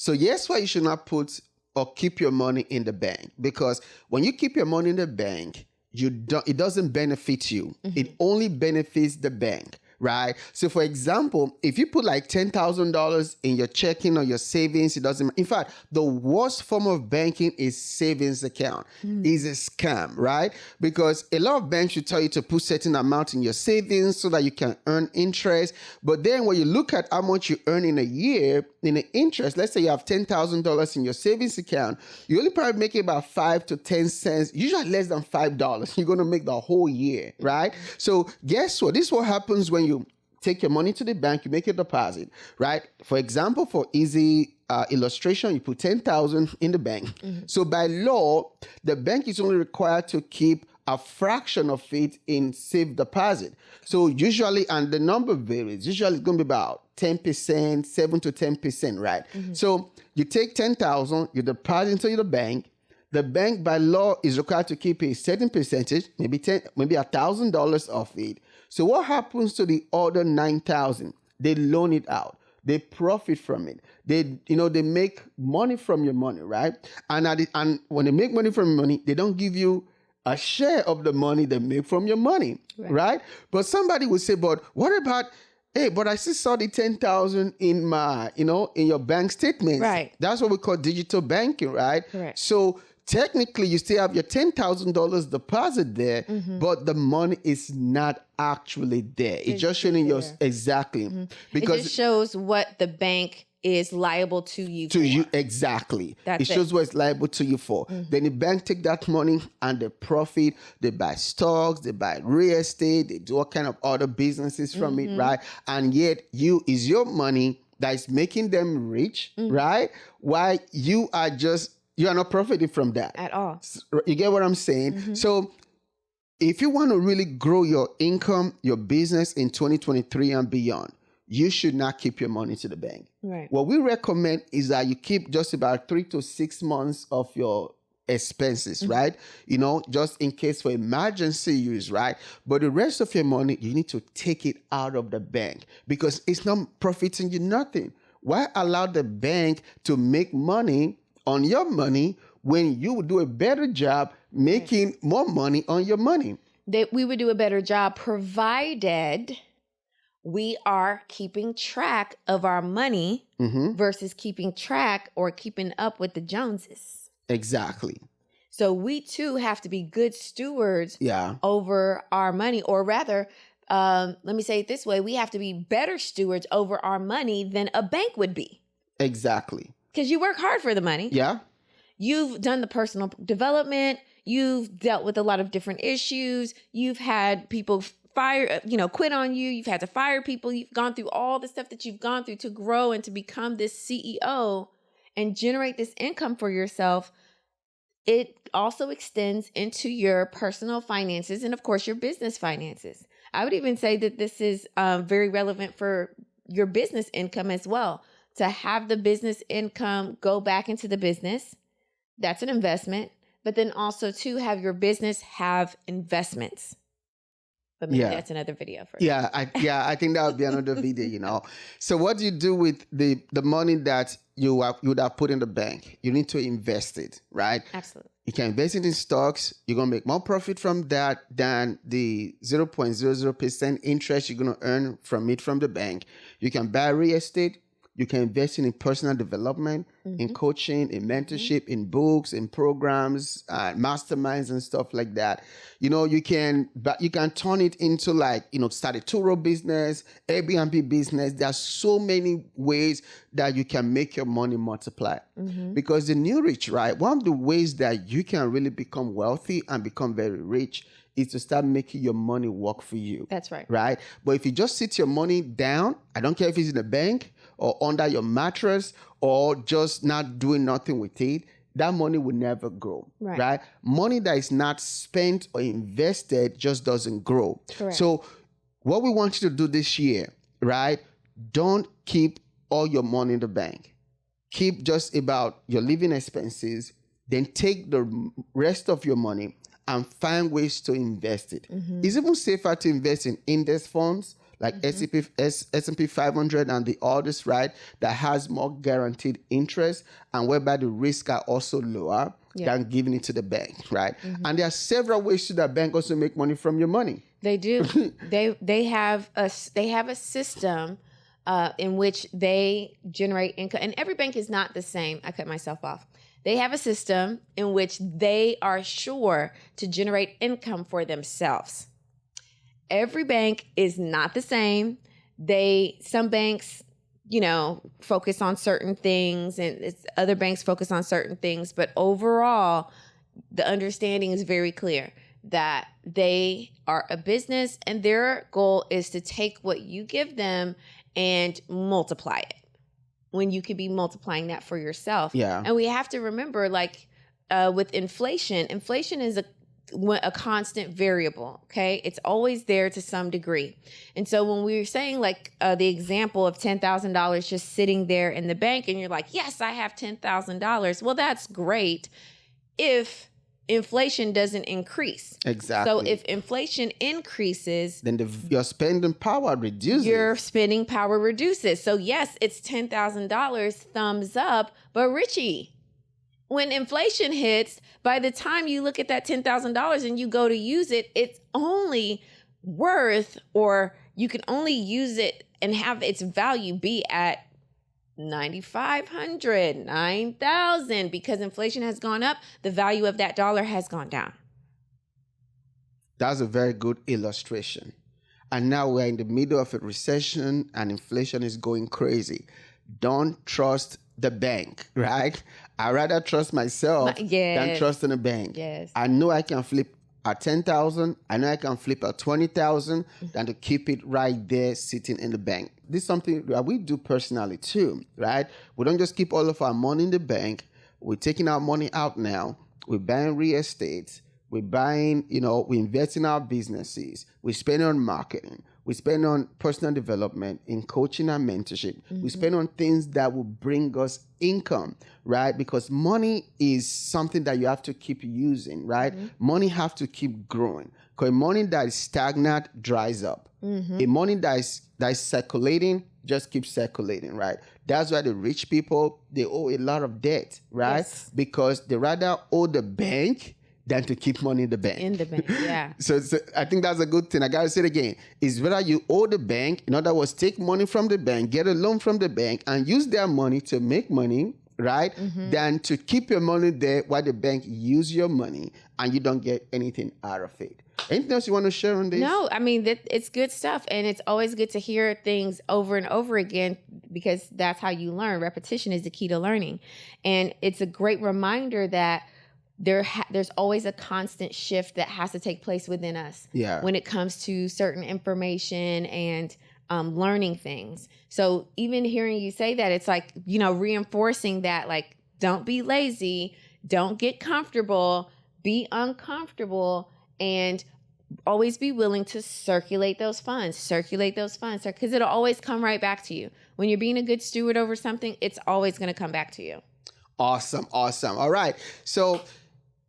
So yes, why you should not put or keep your money in the bank, because when you keep your money in the bank, it doesn't benefit you. It only benefits the bank. Right. So, for example, if you put like $10,000 in your checking or your savings, it doesn't. In fact, the worst form of banking is savings account. Is a scam, right? Because a lot of banks will tell you to put certain amount in your savings so that you can earn interest. But then when you look at how much you earn in a year in the interest, let's say you have $10,000 in your savings account, you only probably make about 5 to 10 cents, usually less than $5. You're going to make the whole year, right? So guess what? This is what happens when you take your money to the bank, you make a deposit, right? For example, for easy illustration, you put 10,000 in the bank. So by law, the bank is only required to keep a fraction of it in safe deposit. So usually, and the number varies, usually it's going to be about 10%, 7 to 10%, right? So you take 10,000, you deposit into the bank. The bank by law is required to keep a certain percentage, maybe $1,000 of it. So what happens to the other 9,000? They loan it out. They profit from it. They make money from your money, right? And when they make money from your money, they don't give you a share of the money they make from your money, right? But somebody would say, but what about, hey, but I still saw the 10,000 in my, in your bank statements. Right. That's what we call digital banking, right? Correct. So technically, you still have your $10,000 deposit there, but the money is not actually there. It's just showing your exactly because it just shows what the bank is liable to you. Exactly. That's it shows what it's liable to you for. Then the bank take that money and they profit. They buy stocks, they buy real estate, they do all kind of other businesses from it, right? And yet is your money that is making them rich, right? Why you are not profiting from that At all. You get what I'm saying? So if you want to really grow your income, your business in 2023 and beyond, you should not keep your money to the bank. Right. What we recommend is that you keep just about 3 to 6 months of your expenses, right? Just in case for emergency use, right? But the rest of your money, you need to take it out of the bank because it's not profiting you nothing. Why allow the bank to make money on your money when you would do a better job making more money on your money? That we would do a better job provided we are keeping track of our money versus keeping track or keeping up with the Joneses. Exactly. So we too have to be good stewards Yeah. over our money, or rather, let me say it this way. We have to be better stewards over our money than a bank would be. Exactly. Because you work hard for the money. Yeah. You've done the personal development. You've dealt with a lot of different issues. You've had people quit on you. You've had to fire people. You've gone through all the stuff that you've gone through to grow and to become this CEO and generate this income for yourself. It also extends into your personal finances and, of course, your business finances. I would even say that this is very relevant for your business income as well. To have the business income go back into the business, that's an investment. But then also to have your business have investments. But maybe that's another video for you. I think that would be another video, So what do you do with the money that you would have put in the bank? You need to invest it, right? Absolutely. You can invest it in stocks. You're going to make more profit from that than the 0.00% interest you're going to earn from the bank. You can buy real estate. You can invest in personal development, in coaching, in mentorship, in books, in programs, masterminds and stuff like that. You can turn it into start a tour business, Airbnb business. There's so many ways that you can make your money multiply. Because the new rich, right? One of the ways that you can really become wealthy and become very rich is to start making your money work for you. That's right. Right? But if you just sit your money down, I don't care if it's in a bank or under your mattress or just not doing nothing with it, that money will never grow. Right? Money that is not spent or invested just doesn't grow. Correct. So what we want you to do this year, right? Don't keep all your money in the bank. Keep just about your living expenses, then take the rest of your money and find ways to invest it. It's even safer to invest in index funds like S&P 500 and the others, right, that has more guaranteed interest and whereby the risks are also lower than giving it to the bank, right? And there are several ways to that bank also make money from your money. They do. they have a system in which they generate income, and every bank is not the same. I cut myself off. They have a system in which they are sure to generate income for themselves. Every bank is not the same. Some banks, focus on certain things, and other banks focus on certain things. But overall, the understanding is very clear that they are a business and their goal is to take what you give them and multiply it when you could be multiplying that for yourself. Yeah. And we have to remember, with inflation is a constant variable. Okay. It's always there to some degree. And so when we were saying the example of $10,000 just sitting there in the bank and you're like, yes, I have $10,000. Well, that's great if inflation doesn't increase. Exactly. So if inflation increases, then your spending power reduces. Your spending power reduces. So yes, it's $10,000, thumbs up. But Richie, when inflation hits, by the time you look at that $10,000 and you go to use it, it's only worth, or you can only use it and have its value be at $9,500, $9,000, because inflation has gone up, the value of that dollar has gone down. That's a very good illustration. And now we're in the middle of a recession and inflation is going crazy. Don't trust the bank, right? I'd rather trust myself than trust in a bank. Yes. I know I can flip at 10,000. I know I can flip at 20,000 than to keep it right there sitting in the bank. This is something that we do personally too, right? We don't just keep all of our money in the bank. We're taking our money out now. We're buying real estate. We're buying, we invest in our businesses. We spend on marketing. We spend on personal development, in coaching and mentorship. We spend on things that will bring us income, right? Because money is something that you have to keep using, right? Money have to keep growing. Because money that is stagnant dries up. A money that is circulating just keeps circulating, right? That's why the rich people, they owe a lot of debt, right? Yes. Because they rather owe the bank than to keep money in the bank. In the bank, yeah. So I think that's a good thing. I got to say it again. Is whether you owe the bank, in other words, take money from the bank, get a loan from the bank, and use their money to make money, right? Than to keep your money there while the bank use your money and you don't get anything out of it. Anything else you want to share on this? No, I mean, it's good stuff. And it's always good to hear things over and over again because that's how you learn. Repetition is the key to learning. And it's a great reminder that there's always a constant shift that has to take place within us when it comes to certain information and learning things. So even hearing you say that, it's like, reinforcing that, like, don't be lazy, don't get comfortable, be uncomfortable, and always be willing to circulate those funds, because it'll always come right back to you. When you're being a good steward over something, it's always going to come back to you. Awesome. All right. So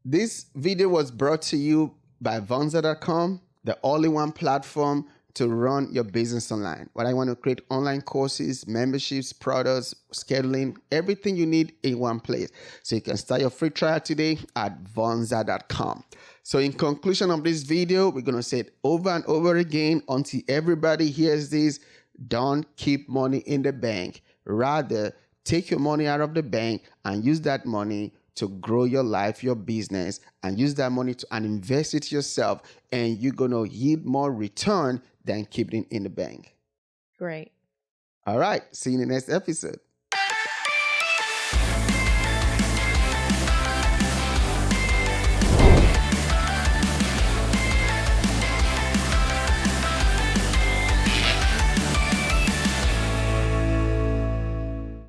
this video was brought to you by Vonza.com, the all-in-one platform to run your business online. What I want to create online courses, memberships, products, scheduling, everything you need in one place. So you can start your free trial today at Vonza.com. So in conclusion of this video, we're going to say it over and over again until everybody hears this. Don't keep money in the bank. Rather, take your money out of the bank and use that money to grow your life, your business, and use that money and invest it yourself. And you're going to yield more return than keeping it in the bank. Great. All right. See you in the next episode.